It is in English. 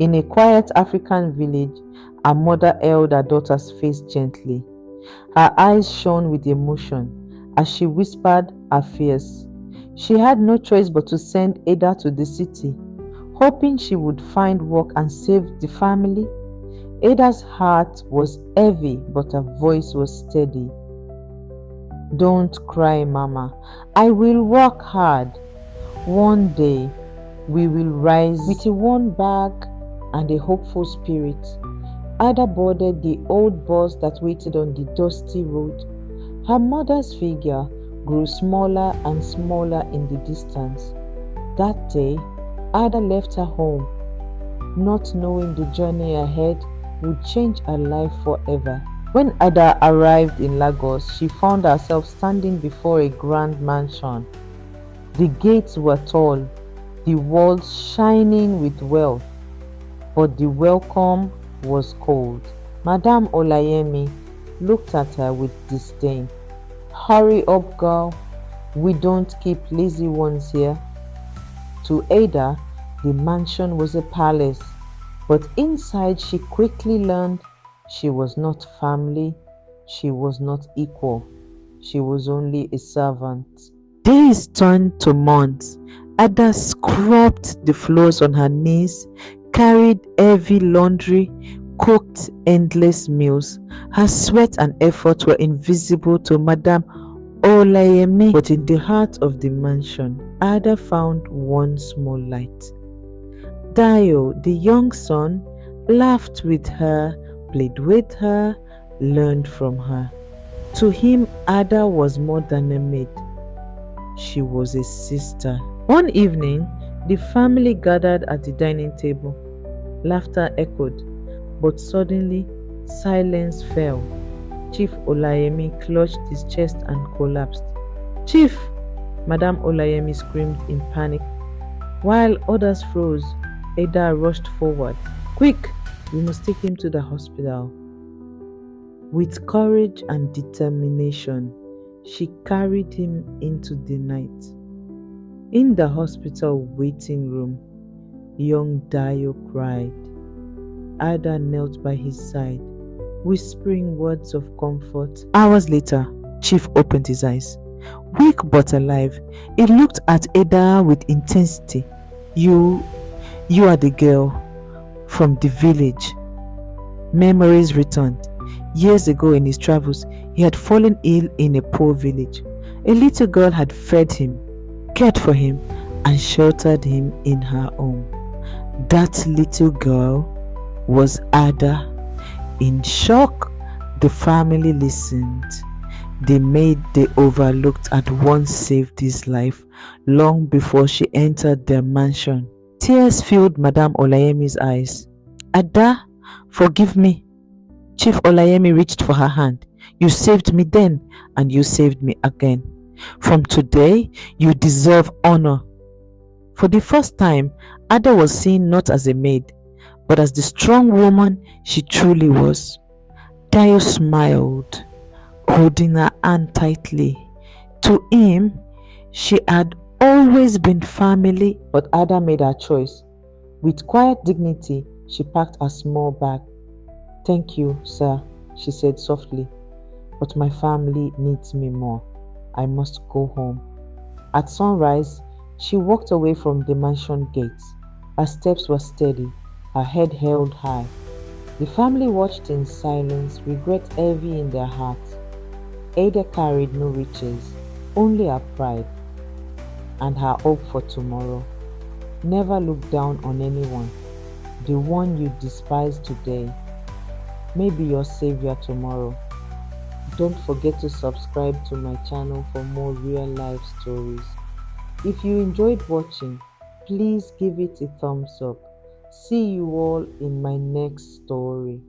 In a quiet African village, her mother held her daughter's face gently. Her eyes shone with emotion as she whispered her fears. She had no choice but to send Ada to the city, hoping she would find work and save the family. Ada's heart was heavy, but her voice was steady. Don't cry, Mama. I will work hard. One day we will rise. With a worn bag and a hopeful spirit, Ada boarded the old bus that waited on the dusty road. Her mother's figure grew smaller and smaller in the distance. That day, Ada left her home, not knowing the journey ahead would change her life forever. When Ada arrived in Lagos, she found herself standing before a grand mansion. The gates were tall, the walls shining with wealth, but the welcome was cold. Madame Olayemi looked at her with disdain. Hurry up, girl. We don't keep lazy ones here. To Ada, the mansion was a palace, but inside she quickly learned she was not family, she was not equal, she was only a servant. Days turned to months. Ada scrubbed the floors on her knees, carried heavy laundry, cooked endless meals. Her sweat and effort were invisible to Madame Olayemi, but in the heart of the mansion, Ada found one small light. Dio, the young son, laughed with her, played with her, learned from her. To him, Ada was more than a maid. She was a sister. One evening, the family gathered at the dining table. Laughter echoed, but suddenly silence fell. Chief Olayemi clutched his chest and collapsed. "Chief!" Madame Olayemi screamed in panic. While others froze, Ada rushed forward. "Quick! We must take him to the hospital." With courage and determination, she carried him into the night. In the hospital waiting room, young Dio cried. Ada knelt by his side, whispering words of comfort. Hours later, Chief opened his eyes. Weak but alive, he looked at Ada with intensity. You are the girl from the village." Memories returned. Years ago in his travels, he had fallen ill in a poor village. A little girl had fed him, cared for him, and sheltered him in her home. That little girl was Ada. In shock, the family listened. The maid they overlooked had once saved his life long before she entered their mansion. Tears filled Madame Olayemi's eyes. "Ada, forgive me." Chief Olayemi reached for her hand. "You saved me then, and you saved me again. From today, you deserve honor." For the first time, Ada was seen not as a maid, but as the strong woman she truly was. Dio smiled, holding her hand tightly. To him, she had always been family, but Ada made her choice. With quiet dignity, she packed her small bag. "Thank you, sir," she said softly, "but my family needs me more. I must go home." At sunrise, she walked away from the mansion gates. Her steps were steady, her head held high. The family watched in silence, regret heavy in their hearts. Ada carried no riches, only her pride and her hope for tomorrow. Never look down on anyone. The one you despise today may be your savior tomorrow. Don't forget to subscribe to my channel for more real life stories. If you enjoyed watching, please give it a thumbs up. See you all in my next story.